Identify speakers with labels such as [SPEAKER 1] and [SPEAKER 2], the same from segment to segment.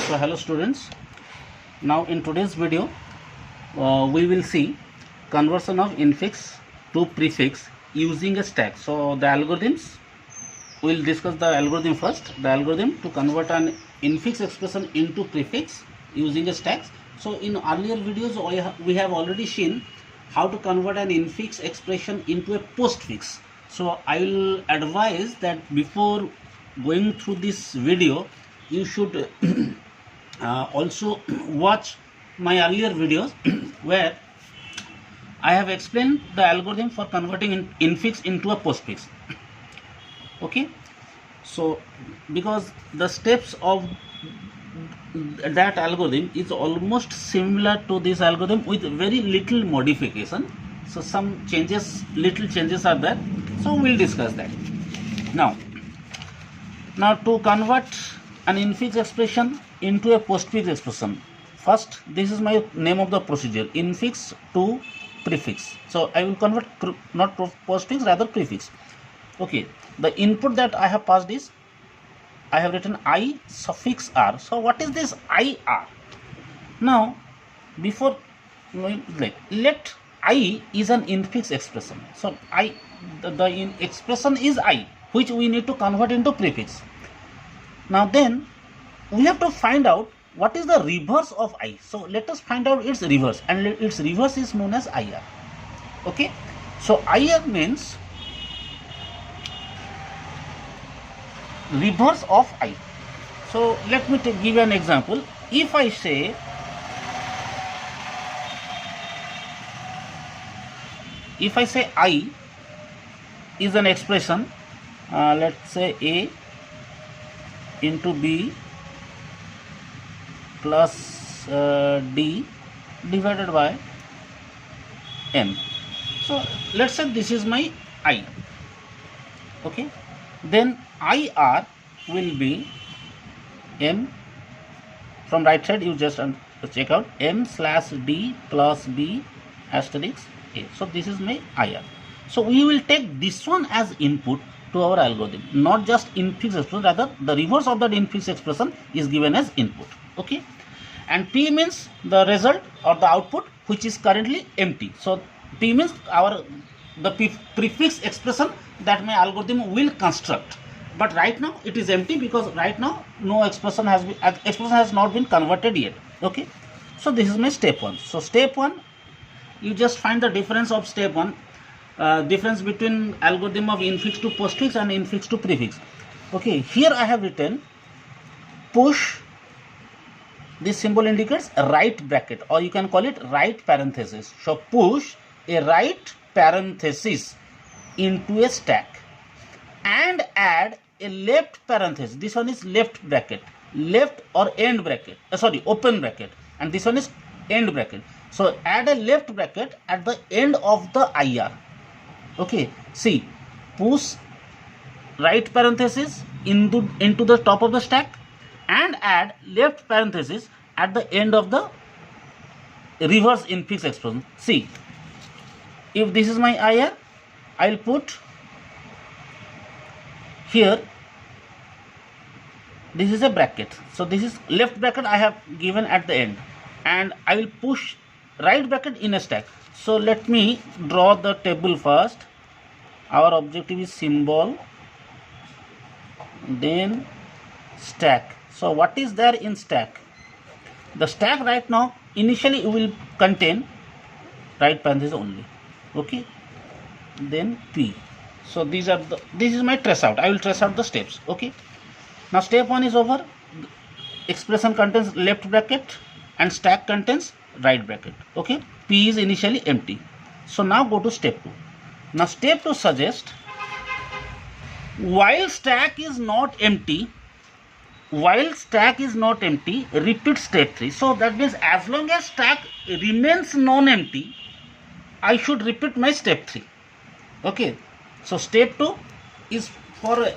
[SPEAKER 1] So hello students, now in today's video we will see conversion of infix to prefix using a stack. So the algorithms, we will discuss the algorithm first, the algorithm to convert an infix expression into prefix using a stack. So in earlier videos we have already seen how to convert an infix expression into a postfix. So I will advise that before going through this video you should also watch my earlier videos where I have explained the algorithm for converting infix into a postfix. Okay, so because the steps of that algorithm is almost similar to this algorithm with very little modification. So some changes, little changes are there. So we'll discuss that. Now to convert an infix expression into a postfix expression, first this is my name of the procedure, infix to prefix. So I will convert not postfix, rather prefix. Okay, the input that I have passed is, I have written I suffix r. So what is this IR? Now before let I is an infix expression. So the expression is I, which we need to convert into prefix. Now then we have to find out what is the reverse of I. So let us find out its reverse, and its reverse is known as IR. Okay, so IR means reverse of I. So let me give you an example. If I say I is an expression, let's say A into B plus D divided by M. So let's say this is my I. Okay, then IR will be M, from right side you just check out, M slash D plus B asterisk A. So this is my IR. So we will take this one as input to our algorithm, not just infix expression, rather the reverse of that infix expression is given as input. Okay, and P means the result or the output, which is currently empty. So P means the prefix expression that my algorithm will construct, but right now it is empty because right now no expression has not been converted yet. Okay, so this is my step 1. So step 1, you just find the difference of step 1, difference between algorithm of infix to postfix and infix to prefix. Okay, here I have written push. This symbol indicates a right bracket, or you can call it right parenthesis. So push a right parenthesis into a stack and add a left parenthesis. This one is left bracket, left or end bracket, open bracket, and this one is end bracket. So add a left bracket at the end of the IR. Okay, see, push right parenthesis into the top of the stack and add left parenthesis at the end of the reverse infix expression. See, if this is my IR, I will put here, this is a bracket. So this is left bracket I have given at the end, and I will push right bracket in a stack. So let me draw the table first. Our objective is symbol, then stack. So what is there in stack? The stack right now initially will contain right parenthesis only. Okay, then P. So this is my trace out. I will trace out the steps. Okay, now step 1 is over. Expression contains left bracket and stack contains right bracket. Okay, P is initially empty. So now go to step 2. Now step 2 suggests, while stack is not empty, repeat step 3. So that means as long as stack remains non-empty, I should repeat my step 3. Okay, so step 2 is for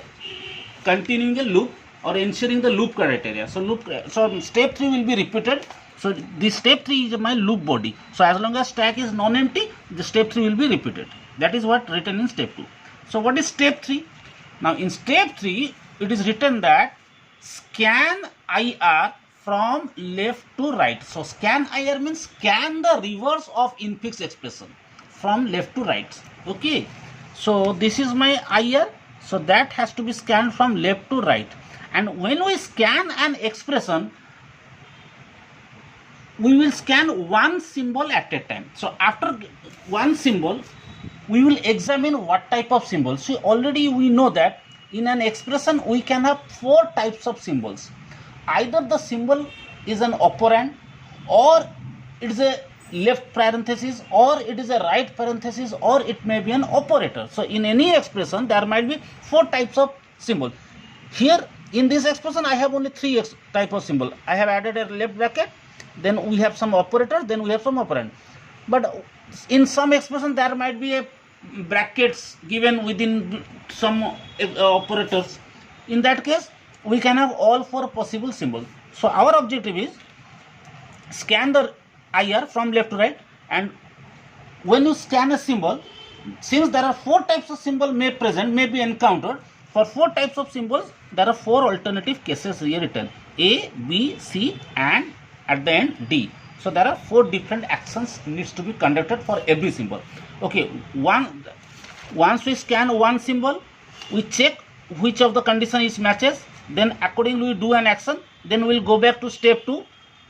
[SPEAKER 1] continuing a loop or ensuring the loop criteria. So step 3 will be repeated. So this step 3 is my loop body. So as long as stack is non-empty, the step 3 will be repeated. That is what written in step 2. So what is step 3? Now in step 3 it is written that scan IR from left to right. So scan IR means scan the reverse of infix expression from left to right. Okay, so this is my IR, so that has to be scanned from left to right. And when we scan an expression, we will scan one symbol at a time. So after one symbol, we will examine what type of symbol. So already we know that in an expression we can have four types of symbols. Either the symbol is an operand, or it is a left parenthesis, or it is a right parenthesis, or it may be an operator. So in any expression there might be four types of symbol. Here in this expression I have only three type of symbol. I have added a left bracket, then we have some operator, then we have some operand. But in some expression there might be a brackets given within some operators. In that case we can have all four possible symbols. So our objective is scan the IR from left to right, and when you scan a symbol, since there are four types of symbol may be encountered, for four types of symbols there are four alternative cases here written: A, B, C, and at the end D. So there are four different actions needs to be conducted for every symbol. Okay, once we scan one symbol, we check which of the condition is matches, then accordingly we do an action, then we will go back to step 2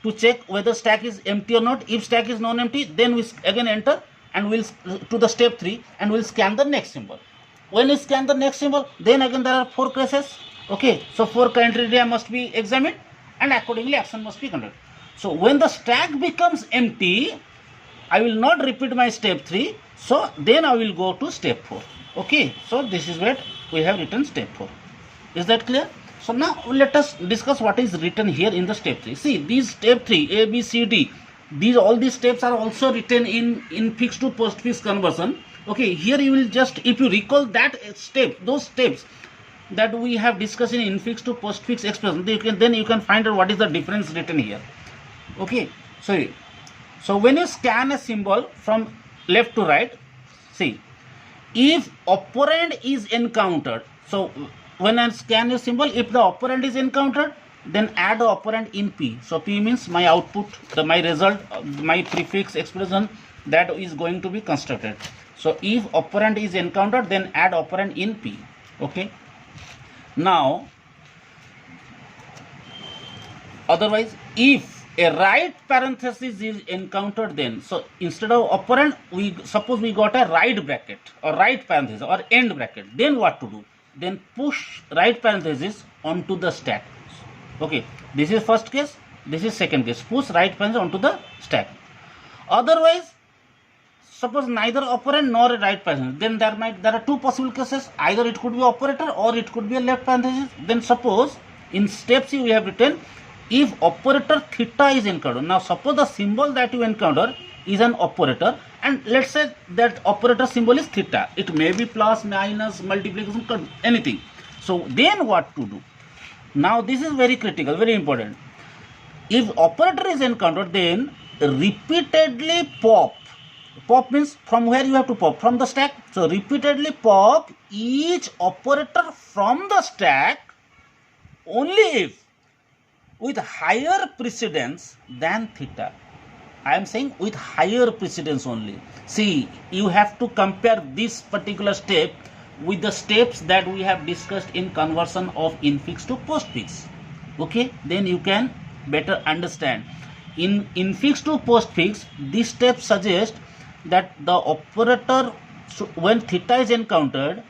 [SPEAKER 1] to check whether stack is empty or not. If stack is non-empty, then we again enter and we'll to the step 3 and we'll scan the next symbol. When we scan the next symbol, then again there are four cases. Okay, so four criteria must be examined and accordingly action must be conducted. So when the stack becomes empty, I will not repeat my step 3, so then I will go to step 4. Okay, so this is where we have written step 4. Is that clear? So now let us discuss what is written here in the step 3. See, these step 3, A, B, C, D, all these steps are also written in infix to postfix conversion. Okay, here you will just, if you recall that step, those steps that we have discussed in infix to postfix expression, then you can find out what is the difference written here. Okay, so when you scan a symbol from left to right, see, if operand is encountered, so when I scan a symbol, if the operand is encountered, then add the operand in P. So P means my output, my result, my prefix expression that is going to be constructed. So if operand is encountered, then add operand in P. Okay. Now, otherwise, if a right parenthesis is encountered, then so instead of operand, suppose we got a right bracket or right parenthesis or end bracket, then what to do? Then push right parenthesis onto the stack. Okay, this is first case, this is second case. Push right parenthesis onto the stack. Otherwise, suppose neither operand nor a right parenthesis, then there are two possible cases. Either it could be operator or it could be a left parenthesis. Then suppose in step C we have written, if operator theta is encountered. Now suppose the symbol that you encounter is an operator, and let's say that operator symbol is theta. It may be plus, minus, multiplication, anything. So then what to do? Now this is very critical, very important. If operator is encountered, then repeatedly pop. Pop means from where you have to pop? From the stack. So repeatedly pop each operator from the stack only if with higher precedence than theta. I am saying with higher precedence only. See, you have to compare this particular step with the steps that we have discussed in conversion of infix to postfix. Okay, then you can better understand. In infix to postfix, this step suggests that the operator, when theta is encountered,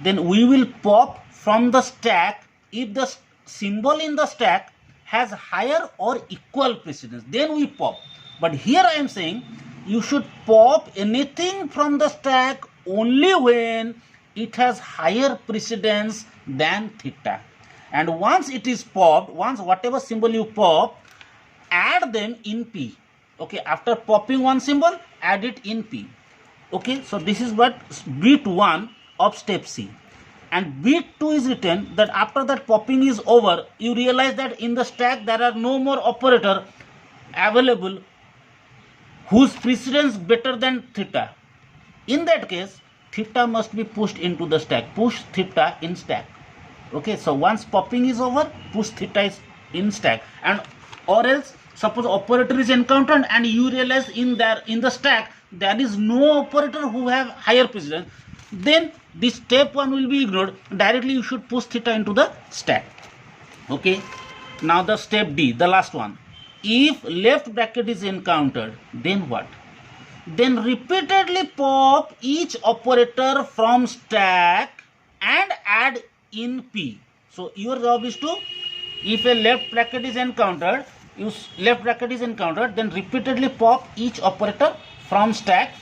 [SPEAKER 1] then we will pop from the stack if the symbol in the stack has higher or equal precedence, then we pop. But here I am saying you should pop anything from the stack only when it has higher precedence than theta. And once it is popped, once whatever symbol you pop, add them in P. Okay, after popping one symbol, add it in P. Okay, so this is what bit 1 of step C. And bit 2 is written that after that popping is over, you realize that in the stack there are no more operator available whose precedence better than theta. In that case, theta must be pushed into the stack. Push theta in stack. Okay, so once popping is over, push theta is in stack. And or else suppose operator is encountered and you realize in the stack there is no operator who have higher precedence, then this step 1 will be ignored. Directly you should push theta into the stack. Okay, now the step D, the last one. If left bracket is encountered, then what? Then repeatedly pop each operator from stack and add in P. So your job is to, if a left bracket is encountered, then repeatedly pop each operator from stack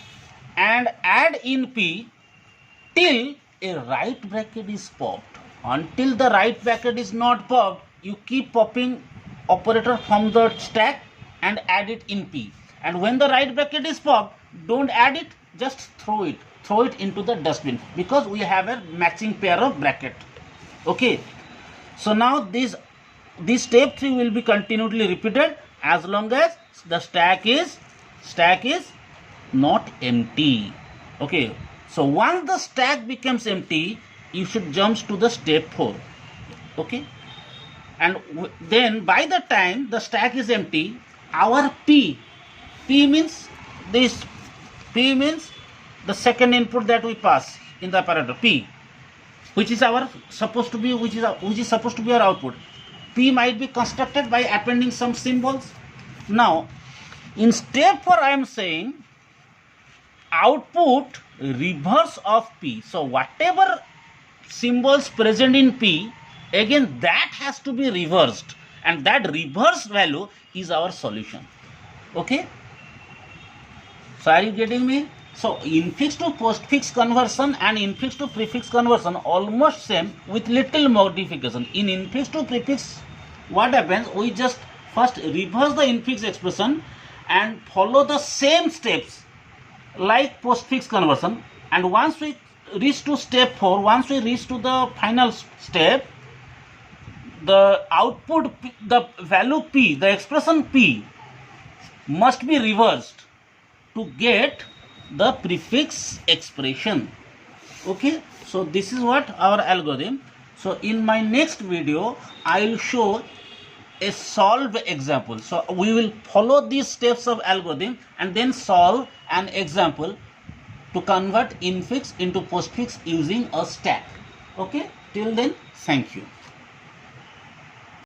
[SPEAKER 1] and add in P till a right bracket is popped. Until the right bracket is not popped, you keep popping operator from the stack and add it in P. And when the right bracket is popped, don't add it, just throw it into the dustbin, because we have a matching pair of bracket. Okay, so now this step 3 will be continually repeated as long as the stack is not empty. Okay, so once the stack becomes empty, you should jump to the step 4. Okay, and then by the time the stack is empty, our P means this, P means the second input that we pass in the operator, P, which is supposed to be our output. P might be constructed by appending some symbols. Now in step 4 I am saying output reverse of P. So whatever symbols present in P, again that has to be reversed, and that reverse value is our solution. Okay, so are you getting me? So infix to postfix conversion and infix to prefix conversion almost same with little modification. In infix to prefix, what happens? We just first reverse the infix expression and follow the same steps like postfix conversion, and once we reach to step 4, once we reach to the final step, the output, the value P, the expression P must be reversed to get the prefix expression. Okay, so this is what our algorithm. So in my next video I will show a solve example. So we will follow these steps of algorithm and then solve an example to convert infix into postfix using a stack. Okay, till then, thank you.